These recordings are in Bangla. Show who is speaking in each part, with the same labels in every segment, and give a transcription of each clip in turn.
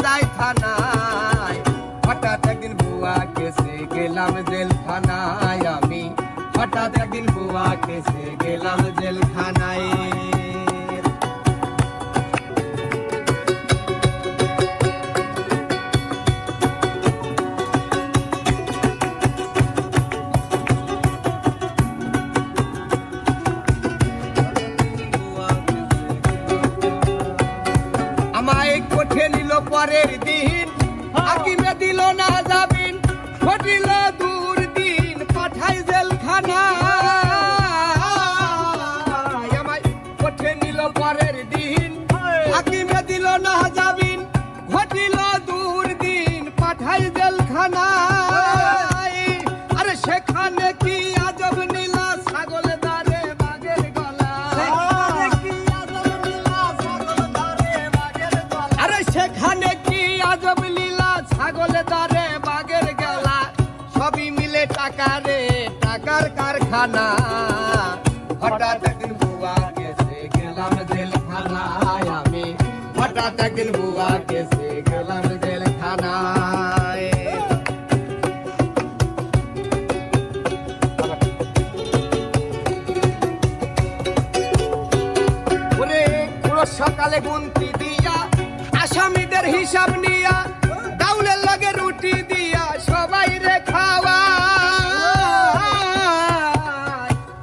Speaker 1: যায় থানায়। হঠাৎ একদিন বুয়া কেসে গেলাম জেলখানায় আমি। হঠাৎ একদিন বুয়া কেসে গেলাম জেলখানায়। আমায় কোঠে নিল পরের দিন, হাকিমে দিল না জামিন, ঘটিল দূর দিন পাঠাই জেলখানায়। আমায় কোঠে নিল পরের দিন, হাকিমে দিল না জামিন, ঘটিল দূর দিন পাঠাই জেলখানায়। আরে সেখানে কি আজব নীলা ছাগল দারে বাঘের গলা। সেখানে কি আজব লীলা ছাগল দারে বাঘের গলা। সবই মিলে টাকা রে টাকার কারখানা। হঠাৎ একদিন বুয়া কেসে গেলাম জেলখানায় আমি। হঠাৎ একদিন বুয়া কেসে গেলাম জেলখানায়। ওরে পুরো সকালে গুনতি দিয়া আসামিদের হিসাব নিয়া, ডাউলের লগে রুটি দিয়া সবাই রে খাওয়া।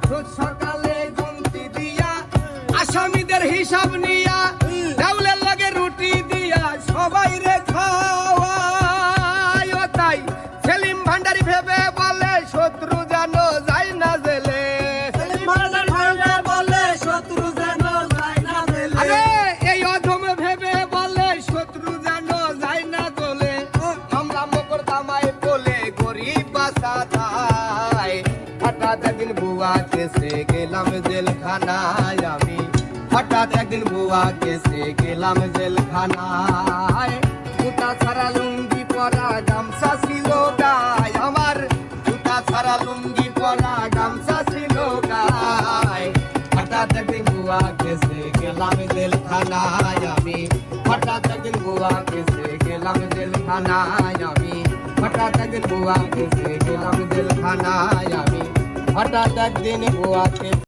Speaker 1: রোজ সকালে গুনতি দিয়া আসামিদের হিসাব নিয়া, ডাউলের লগে রুটি দিয়া সবাই রে খাওয়া। তাই সেলিম ভান্ডারি ভেবে বলে শত্রু যেন যায় না জেলে। আরে এই অধম ভেবে বলে শত্রু যেন যায় না তোলে। আমরা মকর দামায় বলে গরিব বাসা যায়। হঠাৎ একদিন বুয়া কেসে গেলাম জেলখানায় আমি। হঠাৎ একদিন বুয়া কেসে গেলাম জেলখানায়। জুতা ছাড়া লুঙ্গি পরা গামছা ছিল গায় আমার। জুতা ছাড়া লুঙ্গি পরা গামছা ছিল গায়। হঠাৎ একদিন বুয়া কেসে গেলাম জেলখানায় আমি। হঠাৎ একদিন বুয়া কেসে গেলাম জেলখানায় আমি। হঠাৎ একদিন বুয়া কেসে গেলাম জেলখানায় আমি। হঠাৎ একদিন বুয়া